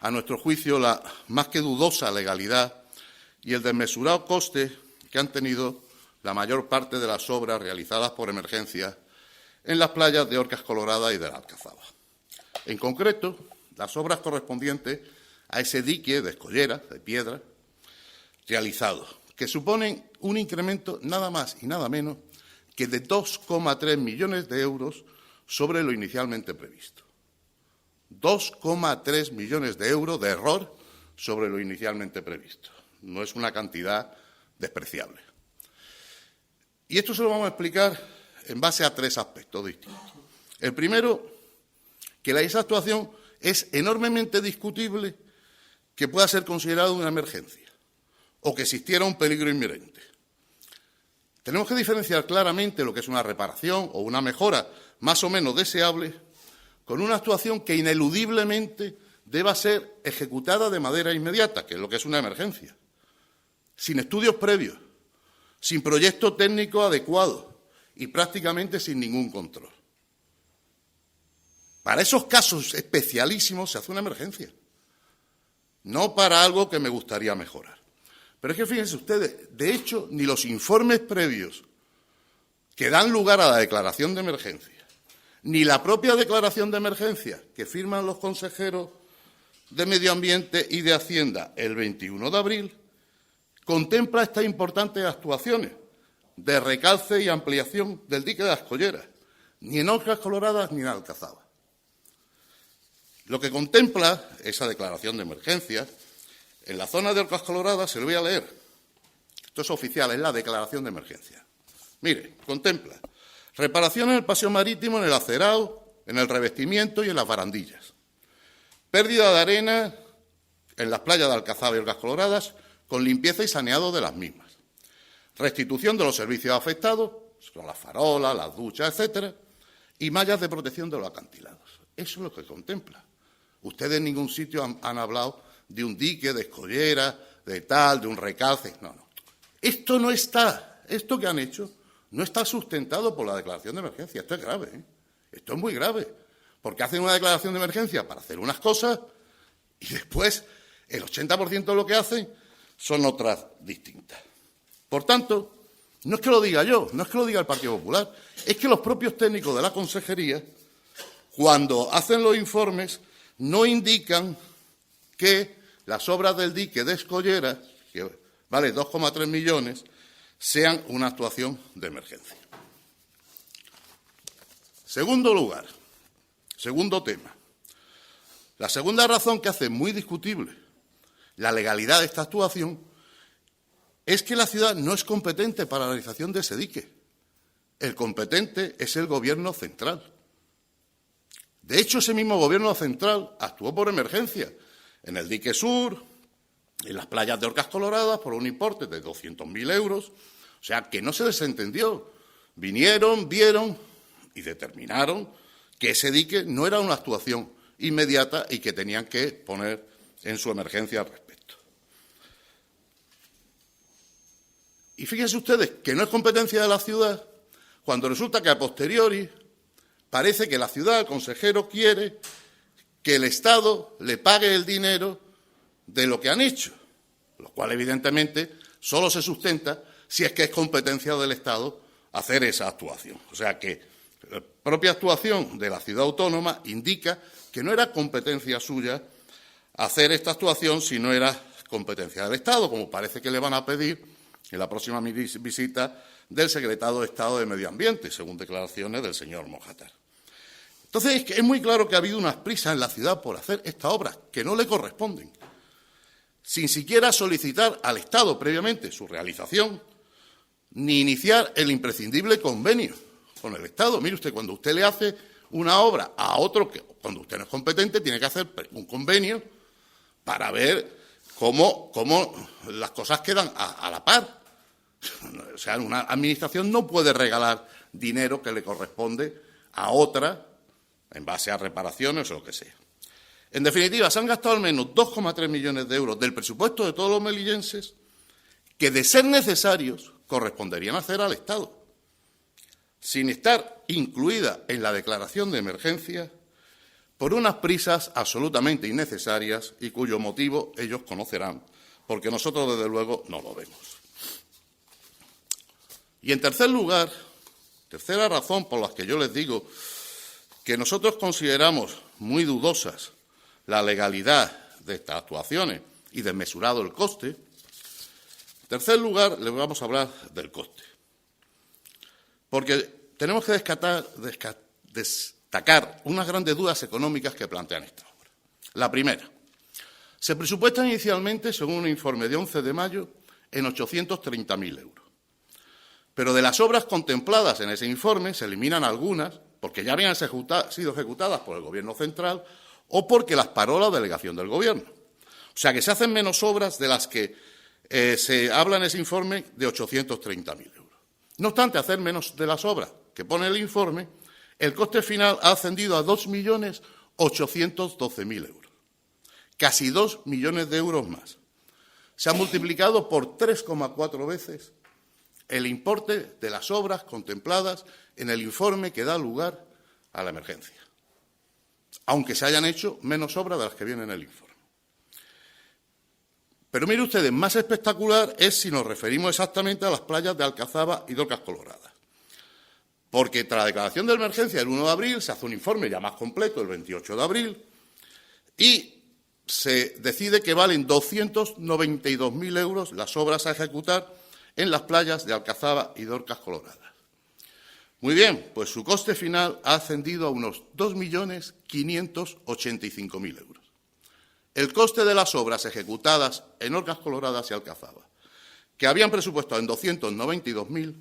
a nuestro juicio, la más que dudosa legalidad y el desmesurado coste que han tenido la mayor parte de las obras realizadas por Emergencia en las playas de Orcas Coloradas y de la Alcazaba. En concreto, las obras correspondientes a ese dique de escollera, de piedra, realizado, que suponen un incremento nada más y nada menos que de 2,3 millones de euros sobre lo inicialmente previsto. 2,3 millones de euros de error sobre lo inicialmente previsto. No es una cantidad despreciable. Y esto se lo vamos a explicar en base a 3 aspectos distintos. El primero, que esa actuación es enormemente discutible que pueda ser considerada una emergencia o que existiera un peligro inminente. Tenemos que diferenciar claramente lo que es una reparación o una mejora más o menos deseable con una actuación que ineludiblemente deba ser ejecutada de manera inmediata, que es lo que es una emergencia, sin estudios previos, sin proyecto técnico adecuado y prácticamente sin ningún control. Para esos casos especialísimos se hace una emergencia, no para algo que me gustaría mejorar. Pero es que fíjense ustedes, de hecho, ni los informes previos que dan lugar a la declaración de emergencia, ni la propia declaración de emergencia que firman los consejeros de Medio Ambiente y de Hacienda el 21 de abril, contempla estas importantes actuaciones de recalce y ampliación del dique de las Colleras, ni en Orcas Coloradas ni en Alcazaba. Lo que contempla esa declaración de emergencia, en la zona de Orcas Coloradas, se lo voy a leer. Esto es oficial, es la declaración de emergencia. Mire, contempla reparación en el paseo marítimo, en el acerado, en el revestimiento y en las barandillas. Pérdida de arena en las playas de Alcazaba y Orcas Coloradas, con limpieza y saneado de las mismas. Restitución de los servicios afectados, son las farolas, las duchas, etcétera, y mallas de protección de los acantilados. Eso es lo que contempla. Ustedes en ningún sitio han hablado de un dique, de escollera, de tal, de un recalce. No, no. Esto no está, esto que han hecho, no está sustentado por la declaración de emergencia. Esto es grave, ¿eh? Esto es muy grave, porque hacen una declaración de emergencia para hacer unas cosas y después el 80% de lo que hacen son otras distintas. Por tanto, no es que lo diga yo, no es que lo diga el Partido Popular, es que los propios técnicos de la Consejería, cuando hacen los informes, no indican que las obras del dique de escollera, que vale 2,3 millones, sean una actuación de emergencia. Segundo lugar, segundo tema. La segunda razón que hace muy discutible la legalidad de esta actuación es que la ciudad no es competente para la realización de ese dique. El competente es el Gobierno central. De hecho, ese mismo Gobierno central actuó por emergencia en el dique sur, en las playas de Orcas Coloradas, por un importe de 200.000 euros. O sea, que no se desentendió. Vinieron, vieron y determinaron que ese dique no era una actuación inmediata y que tenían que poner en su emergencia al respecto. Y fíjense ustedes que no es competencia de la ciudad cuando resulta que a posteriori parece que la ciudad, el consejero, quiere que el Estado le pague el dinero de lo que han hecho, lo cual evidentemente solo se sustenta si es que es competencia del Estado hacer esa actuación. O sea que la propia actuación de la ciudad autónoma indica que no era competencia suya hacer esta actuación si no era competencia del Estado, como parece que le van a pedir en la próxima visita del secretario de Estado de Medio Ambiente, según declaraciones del señor Mojácar. Entonces, es muy claro que ha habido unas prisas en la ciudad por hacer estas obras que no le corresponden, sin siquiera solicitar al Estado previamente su realización, ni iniciar el imprescindible convenio con el Estado. Mire usted, cuando usted le hace una obra a otro, cuando usted no es competente, tiene que hacer un convenio para ver cómo las cosas quedan a la par. O sea, una administración no puede regalar dinero que le corresponde a otra en base a reparaciones o lo que sea. En definitiva, se han gastado al menos 2,3 millones de euros del presupuesto de todos los melillenses que, de ser necesarios, corresponderían hacer al Estado, sin estar incluida en la declaración de emergencia, por unas prisas absolutamente innecesarias y cuyo motivo ellos conocerán, porque nosotros, desde luego, no lo vemos. Y en tercer lugar, tercera razón por la que yo les digo que nosotros consideramos muy dudosas la legalidad de estas actuaciones y desmesurado el coste, en tercer lugar, les vamos a hablar del coste. Porque tenemos que destacar unas grandes dudas económicas que plantean esta obra. La primera, se presupuestan inicialmente, según un informe de 11 de mayo, en 830.000 euros. Pero de las obras contempladas en ese informe se eliminan algunas porque ya habían sido ejecutadas por el Gobierno central o porque las paró la delegación del Gobierno. O sea, que se hacen menos obras de las que se habla en ese informe de 830.000 euros. No obstante, hacer menos de las obras que pone el informe, el coste final ha ascendido a 2.812.000 euros. Casi 2 millones de euros más. Se ha multiplicado por 3,4 veces el importe de las obras contempladas en el informe que da lugar a la emergencia, aunque se hayan hecho menos obras de las que vienen en el informe. Pero mire ustedes, más espectacular es si nos referimos exactamente a las playas de Alcazaba y Dorcas Coloradas, porque tras la declaración de emergencia el 1 de abril se hace un informe ya más completo, el 28 de abril, y se decide que valen 292.000 euros las obras a ejecutar en las playas de Alcazaba y Dorcas Coloradas. Muy bien, pues su coste final ha ascendido a unos 2.585.000 euros. El coste de las obras ejecutadas en Dorcas Coloradas y Alcazaba, que habían presupuestado en 292.000,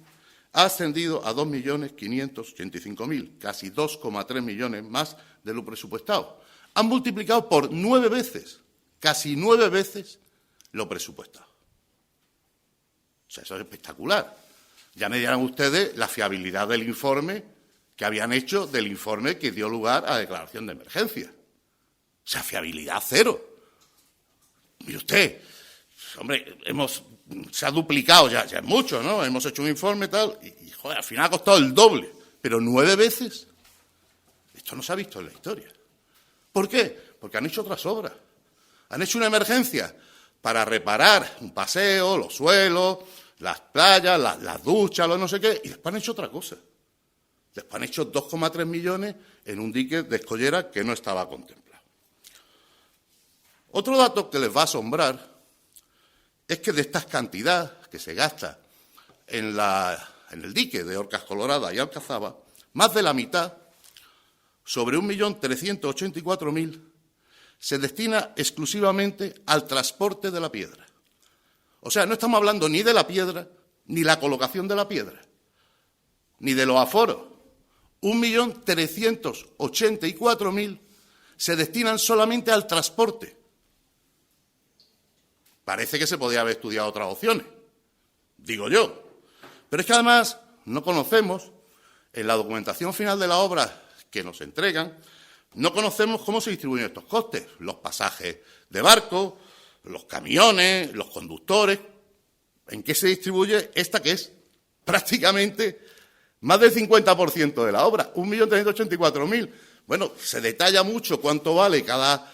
ha ascendido a 2.585.000, casi 2,3 millones más de lo presupuestado. Han multiplicado por 9 veces, casi 9 veces, lo presupuestado. O sea, eso es espectacular. Ya me dirán ustedes la fiabilidad del informe que habían hecho del informe que dio lugar a la declaración de emergencia. O sea, fiabilidad cero. Mire usted, hombre, se ha duplicado, ya es mucho, ¿no? Hemos hecho un informe tal y joder, al final ha costado el doble, pero 9 veces. Esto no se ha visto en la historia. ¿Por qué? Porque han hecho otras obras. Han hecho una emergencia para reparar un paseo, los suelos, las playas, las duchas, los no sé qué, y después han hecho otra cosa. Después han hecho 2,3 millones en un dique de escollera que no estaba contemplado. Otro dato que les va a asombrar es que de estas cantidades que se gasta en el dique de Dorcas Coloradas y Alcazaba, más de la mitad, sobre 1.384.000, se destina exclusivamente al transporte de la piedra. O sea, no estamos hablando ni de la piedra, ni la colocación de la piedra, ni de los aforos. 1.384.000 se destinan solamente al transporte. Parece que se podía haber estudiado otras opciones, digo yo. Pero es que además no conocemos, en la documentación final de la obra que nos entregan, no conocemos cómo se distribuyen estos costes, los pasajes de barco, los camiones, los conductores, en qué se distribuye esta que es prácticamente más del 50% de la obra, 1.384.000. Bueno, se detalla mucho cuánto vale cada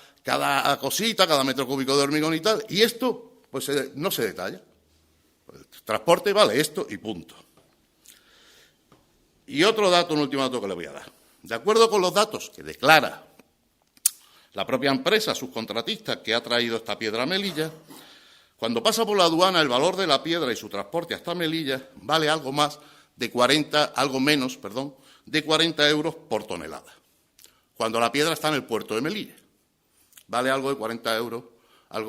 cosita, cada metro cúbico de hormigón y tal, y esto pues no se detalla. El transporte vale esto y punto. Y otro dato, un último dato que le voy a dar. De acuerdo con los datos que declara la propia empresa subcontratista que ha traído esta piedra a Melilla, cuando pasa por la aduana el valor de la piedra y su transporte hasta Melilla vale algo menos de 40 euros por tonelada. Cuando la piedra está en el puerto de Melilla, vale algo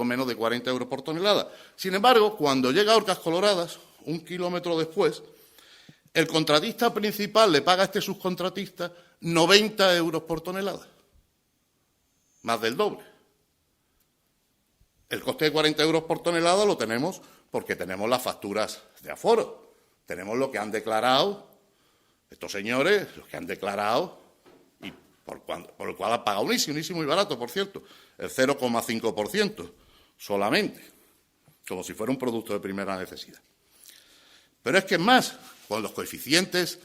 menos de 40 euros por tonelada. Sin embargo, cuando llega a Dorcas Coloradas, 1 kilómetro después, el contratista principal le paga a este subcontratista 90 euros por tonelada, más del doble. El coste de 40 euros por tonelada lo tenemos porque tenemos las facturas de aforo, tenemos lo que han declarado estos señores, los que han declarado, y por el cual han pagado unísimo muy barato, por cierto, el 0,5% solamente, como si fuera un producto de primera necesidad. Pero es que es más, con los coeficientes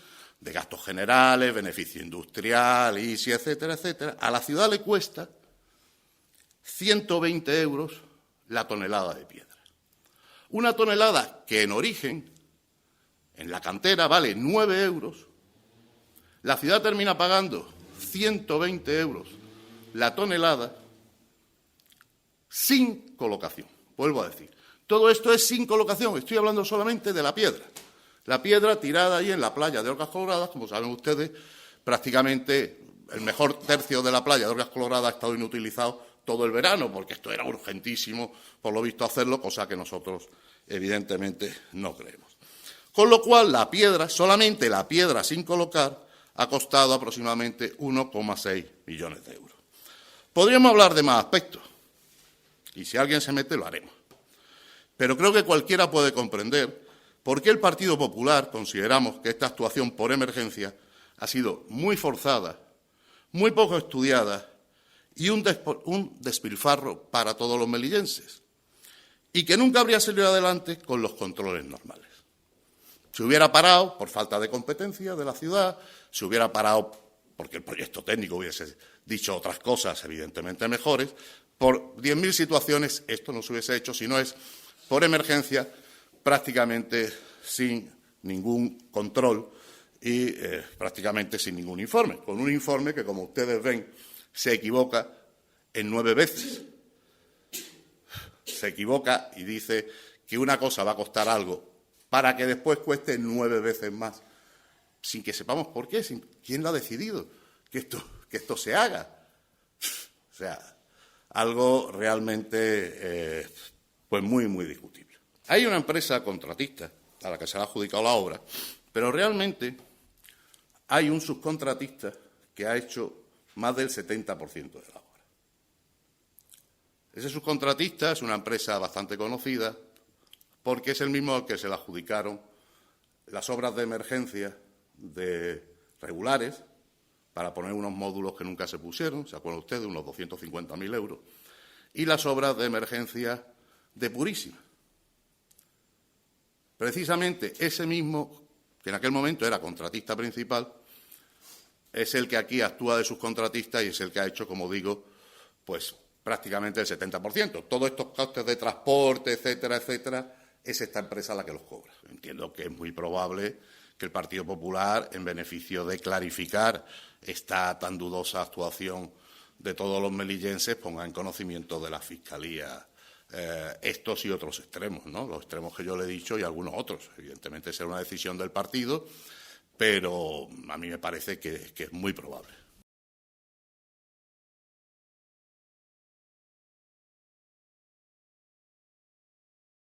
de gastos generales, beneficio industrial, ISI, etcétera, etcétera, a la ciudad le cuesta 120 euros la tonelada de piedra. Una tonelada que en origen, en la cantera, vale 9 euros, la ciudad termina pagando 120 euros la tonelada sin colocación. Vuelvo a decir, todo esto es sin colocación, estoy hablando solamente de la piedra. La piedra tirada ahí en la playa de Orcas Coloradas, como saben ustedes, prácticamente el mejor tercio de la playa de Orcas Coloradas ha estado inutilizado todo el verano, porque esto era urgentísimo, por lo visto, hacerlo, cosa que nosotros, evidentemente, no creemos. Con lo cual, la piedra, solamente la piedra sin colocar, ha costado aproximadamente 1,6 millones de euros. Podríamos hablar de más aspectos, y si alguien se mete, lo haremos. Pero creo que cualquiera puede comprender por qué el Partido Popular consideramos que esta actuación por emergencia ha sido muy forzada, muy poco estudiada y un despilfarro para todos los melillenses, y que nunca habría salido adelante con los controles normales. Se hubiera parado por falta de competencia de la ciudad, se hubiera parado porque el proyecto técnico hubiese dicho otras cosas, evidentemente mejores, por 10.000 situaciones esto no se hubiese hecho, si no es por emergencia, prácticamente sin ningún control y prácticamente sin ningún informe, con un informe que, como ustedes ven, se equivoca en 9 veces. Se equivoca y dice que una cosa va a costar algo para que después cueste 9 veces más, sin que sepamos por qué, quién lo ha decidido que esto se haga. O sea, algo realmente pues muy, muy discutible. Hay una empresa contratista a la que se le ha adjudicado la obra, pero realmente hay un subcontratista que ha hecho más del 70% de la obra. Ese subcontratista es una empresa bastante conocida porque es el mismo al que se le adjudicaron las obras de emergencia de regulares para poner unos módulos que nunca se pusieron, ¿se acuerdan ustedes? Unos 250.000 euros, y las obras de emergencia de Purísima. Precisamente ese mismo, que en aquel momento era contratista principal, es el que aquí actúa de subcontratista y es el que ha hecho, como digo, pues prácticamente el 70%. Todos estos costes de transporte, etcétera, etcétera, es esta empresa la que los cobra. Entiendo que es muy probable que el Partido Popular, en beneficio de clarificar esta tan dudosa actuación de todos los melillenses, ponga en conocimiento de la Fiscalía estos y otros extremos, ¿no? Los extremos que yo le he dicho y algunos otros. Evidentemente será una decisión del partido, pero a mí me parece que es muy probable.